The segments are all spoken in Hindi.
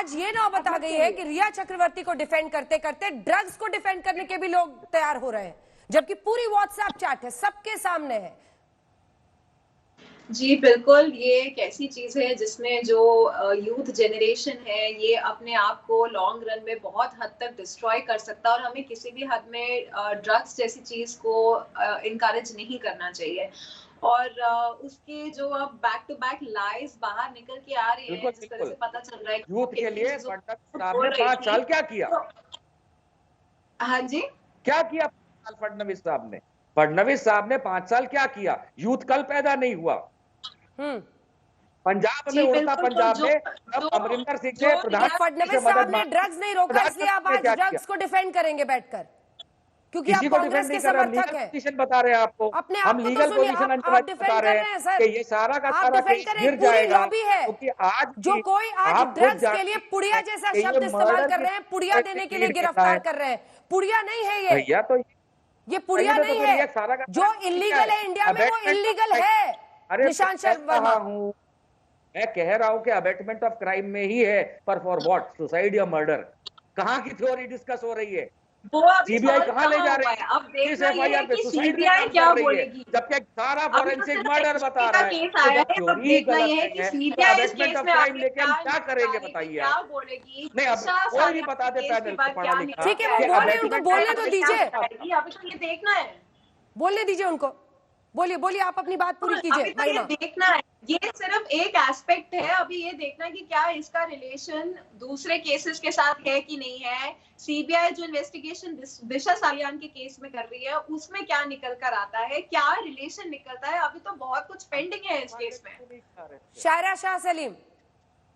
आज ये नौबत आ गई है कि रिया चक्रवर्ती को डिफेंड करते करते ड्रग्स को डिफेंड करने के भी लोग तैयार हो रहे हैं, जबकि पूरी व्हाट्सएप चैट है, सबके सामने है। जी बिल्कुल, ये एक ऐसी चीज है जिसमें जो यूथ जनरेशन है ये अपने आप को लॉन्ग रन में बहुत हद तक डिस्ट्रॉय कर सकता है और हमें किसी भी हद में ड्रग्स जैसी चीज को इनकरेज नहीं करना चाहिए। और उसके जो अब बैक टू बैक लाइज बाहर निकल के आ रही है, जिस तरह से पता चल रहा है यूथ के लिए आपने 5 साल क्या किया? हाँ जी, क्या किया फडणवीस साहब ने? फडणवीस साहब ने 5 साल क्या किया? यूथ कल पैदा नहीं हुआ। पंजाब में, उड़ता पंजाब में जब अमरिंदर सिंह से प्रधान फडणवीस साहब ने ड्रग्स नहीं रोका, इसलिए आप आज ड्रग्स को डिफेंड करेंगे बैठकर, क्योंकि आप कांग्रेस के समर्थक हैं। पोजीशन बता रहे हैं आपको, अपने हम लीगल पोजीशन बता रहे हैं कि ये सारा का सारा केस गिर जाएगा, क्योंकि आज जो कोई आज ड्रग्स के लिए पुड़िया जैसा शब्द इस्तेमाल कर रहे हैं, पुड़िया देने के लिए गिरफ्तार कर रहे हैं। पुड़िया नहीं है ये भैया, तो ये पुड़िया नहीं है। जो इलीगल है इंडिया में वो इलीगल है। निशांत शर्मा हूँ, मैं कह रहा हूँ कि अबेटमेंट ऑफ क्राइम में ही है, पर फॉर व्हाट? सुसाइड या मर्डर? कहाँ की थ्योरी डिस्कस हो रही है? सीबीआई कहाँ ले जा रही है? अब देखना ये है कि सीबीआई क्या बोलेगी, जबकि सारा फॉरेंसिक मर्डर बता रहा है। अब देखना ये है कि सीबीआई इस केस में आगे क्या करेंगे बताइए? क्या बोलेगी? नहीं, अब कोई भी बता दे पैनल को पढ़ा लिखा। ठीक है, वो बोले, उनको बोलने तो दीजिए। अभी तो ये देखना है, बोलने दीजिए उनको। बोलिए बोलिए, आप अपनी बात पूरी कीजिए। तो ये देखना है, ये सिर्फ एक एस्पेक्ट है। अभी ये देखना है कि क्या इसका रिलेशन दूसरे केसेस के साथ है कि नहीं है। सीबीआई जो इन्वेस्टिगेशन दिशा सालियान के केस में कर रही है उसमें क्या निकल कर आता है, क्या रिलेशन निकलता है। अभी तो बहुत कुछ पेंडिंग है इस केस में। शायरा शाह सलीम,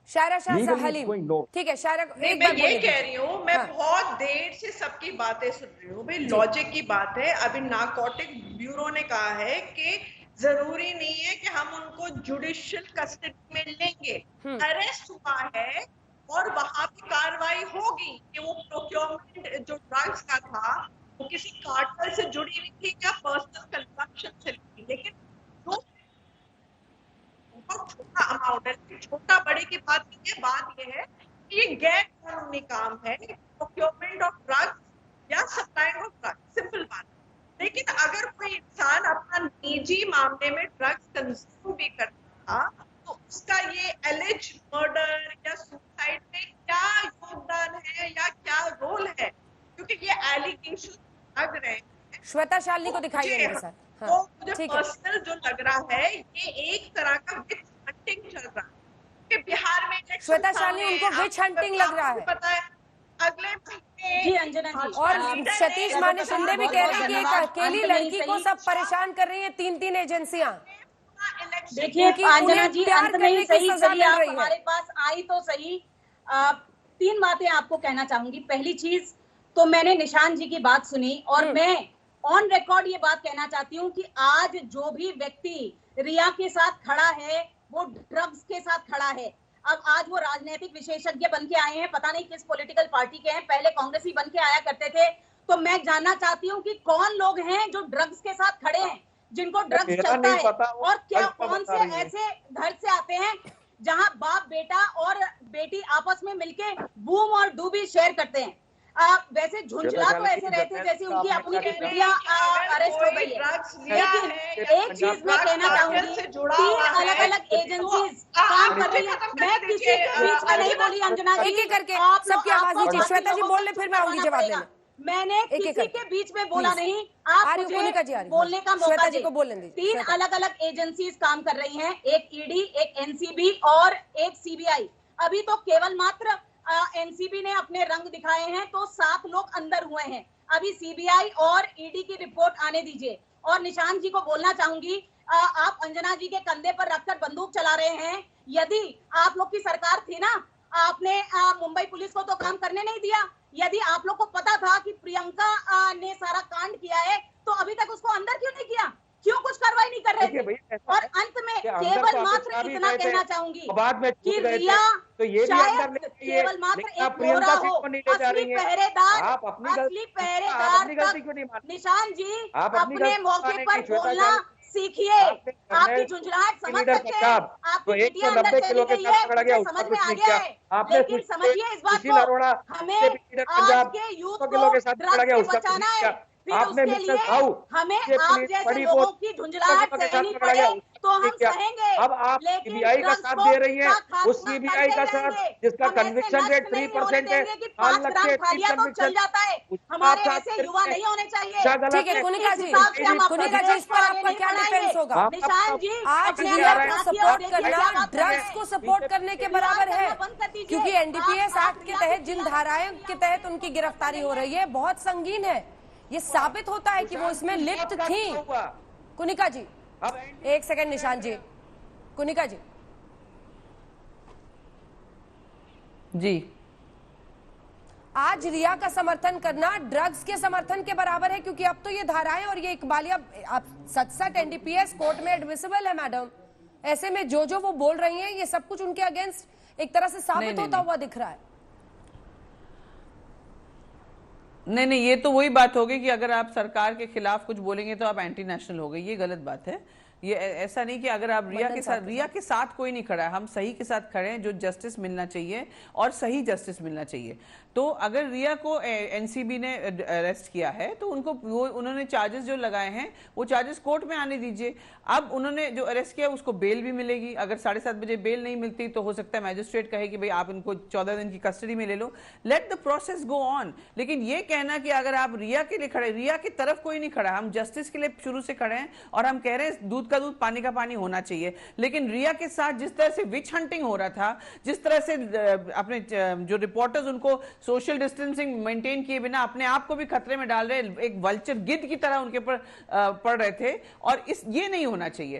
शायरा शाह हलीम, ठीक है शायरा, एक मैं ये कह रही हूँ, मैं बहुत देर से सबकी बातें सुन रही हूँ। भाई लॉजिक की बात है। अभी नारकोटिक ब्यूरो ने कहा है कि जरूरी नहीं है कि हम उनको जुडिशियल कस्टडी में लेंगे। अरेस्ट हुआ है और वहां पे कार्रवाई होगी कि वो प्रोक्योरमेंट जो ड्रग्स का था वो किसी कार्टेल से जुड़ी हुई थी या पर्सनल कंजम्पशन से थी। लेकिन जो बहुत छोटा अमाउंट है, छोटा बड़े की बात नहीं है, बात ये है कि ये गैर कानूनी काम है, प्रोक्योरमेंट ऑफ ड्रग्स या सप्लाइंग ऑफ ड्रग्स, सिंपल बात। लेकिन अगर कोई इंसान अपना निजी मामले में ड्रग्स कंज्यूम भी करता था तो उसका ये एलिज मर्डर या सुसाइड में क्या योगदान है या क्या रोल है, क्योंकि ये एलिगेशन लग रहे हैं। श्वेता शालिनी को दिखाइए मेरे साथ। तो मुझे पर्सनल जो लग रहा है ये एक तरह का विच हंटिंग चल रहा है कि बिहार में श्वेता शालिनी उनको विच हंटिंग लग रहा है। पता है अगले महीने जी अंजना जी, और सतीश माने शिंदे भी कह रहे हैं कि एक अकेली लड़की को सब परेशान कर रही है 3-3 एजेंसियां। देखिए अंजना जी, अंत में ही सही आप हमारे पास आई तो सही। 3 बातें आपको कहना चाहूंगी। पहली चीज तो मैंने निशांत जी की बात सुनी और मैं ऑन रिकॉर्ड ये बात कहना चाहती हूँ कि आज जो भी व्यक्ति रिया के साथ खड़ा है वो ड्रग्स के साथ खड़ा है। अब आज वो राजनीतिक विशेषज्ञ बन के आए हैं, पता नहीं किस पॉलिटिकल पार्टी के हैं, पहले कांग्रेसी बन के आया करते थे। तो मैं जानना चाहती हूँ कि कौन लोग हैं जो ड्रग्स के साथ खड़े हैं, जिनको ड्रग्स चलता है, और क्या कौन से ऐसे घर से आते हैं जहां बाप बेटा और बेटी आपस में मिलके बूम और डूबी शेयर करते हैं। वैसे झुंझला तो ऐसे रहते जैसे उनकी अपनी बिटिया अरेस्ट हो गई है। लेकिन एक चीज मैं कहना चाहूंगी, 3 अलग अलग एजेंसीज काम कर रही है। मैं किसी के बीच में नहीं बोली अंजना जी, एक एक करके सबकी आवाज नीचे। श्वेता जी बोल ले, फिर मैं आऊंगी जवाब देने। मैंने किसी के बीच में बोला नहीं, आप मुझे बोलने का मौका दें। 3 अलग अलग एजेंसीज काम कर रही हैं, एक ईडी, एक एनसीबी और एक सीबीआई। अभी तो केवल मात्र एनसीबी ने अपने रंग दिखाए हैं तो 7 लोग अंदर हुए हैं। अभी सीबीआई और ईडी की रिपोर्ट आने दीजिए। और निशांत जी को बोलना चाहूंगी, आप अंजना जी के कंधे पर रखकर बंदूक चला रहे हैं। यदि आप लोग की सरकार थी ना, आपने मुंबई पुलिस को तो काम करने नहीं दिया। यदि आप लोग को पता था कि प्रियंका ने सारा कांड किया है तो अभी तक उसको अंदर क्यों नहीं किया, क्यों कुछ कार्रवाई नहीं कर रहे थे। और अंत में केवल मात्र इतना कहना चाहूंगी कि रिया शायद केवल मात्र एक मोहरा हो, असली पहरेदार तक निशांत जी अपने मौके पर बोलना सीखिए, आपकी झुंझुलाहट समझ सकते हैं, आपकी बेटियां अंदर चली गई है, मुझे समझ में आ गया है, लेकिन समझिए इस बात को, हमें आज के यूथ को ड्रग्स से बचाना है, फिर उसके लिए हमें आप जैसे लोगों की झुंझुलाहट सहनी पड़े तो हम सहेंगे। अब आप सीबीआई का साथ दे रही हैं, उस सीबीआई का साथ जिसका कन्विक्शन रेट 3% है, 5 लाख के चल जाता है, हमारे ऐसे युवा नहीं होने चाहिए। ठीक है कुनिका जी, इस पर आपका क्या डिफेंस होगा? निशान जी, आज रिया को सपोर्ट करना ड्रग्स को सपोर्ट करने के बराबर है, क्योंकि एनडीपीएस एक्ट के तहत जिन धाराओं के तहत उनकी गिरफ्तारी हो रही है बहुत संगीन है। ये साबित होता है कि वो इसमें लिप्त थी। कुनिका जी एक सेकंड, निशान जी, कुनिका जी जी, आज रिया का समर्थन करना ड्रग्स के समर्थन के बराबर है, क्योंकि अब तो ये धाराएं और ये इकबालिया आप सच एनडीपीएस कोर्ट में एडमिसिबल है मैडम। ऐसे में जो वो बोल रही हैं ये सब कुछ उनके अगेंस्ट एक तरह से साबित होता हुआ दिख रहा है। नहीं, ये तो वही बात होगी कि अगर आप सरकार के खिलाफ कुछ बोलेंगे तो आप एंटी नेशनल हो गए, ये गलत बात है। ये ऐसा नहीं कि अगर आप रिया के साथ कोई नहीं खड़ा है, हम सही के साथ खड़े हैं, जो जस्टिस मिलना चाहिए और सही जस्टिस मिलना चाहिए। तो अगर रिया को एनसीबी ने अरेस्ट किया है तो उन्होंने चार्जेस जो लगाए हैं वो चार्जेस कोर्ट में आने दीजिए। अब उन्होंने जो अरेस्ट किया उसको बेल भी मिलेगी। अगर 7:30 बजे बेल नहीं मिलती तो हो सकता है मैजिस्ट्रेट कहे कि भाई आप इनको 14 दिन की कस्टडी में ले लो। Let the process go on. लेकिन ये कहना कि अगर आप रिया के लिए खड़े, रिया की तरफ कोई नहीं खड़ा, हम जस्टिस के लिए शुरू से खड़े हैं और हम कह रहे हैं दूध का दूध पानी का पानी होना चाहिए। लेकिन रिया के साथ जिस तरह से विच हंटिंग हो रहा था, जिस तरह से अपने जो रिपोर्टर्स उनको सोशल डिस्टेंसिंग मेंटेन किए बिना अपने आप को भी खतरे में डाल रहे, एक वल्चर गिद्ध की तरह उनके ऊपर पड़ रहे थे, और ये नहीं होना चाहिए।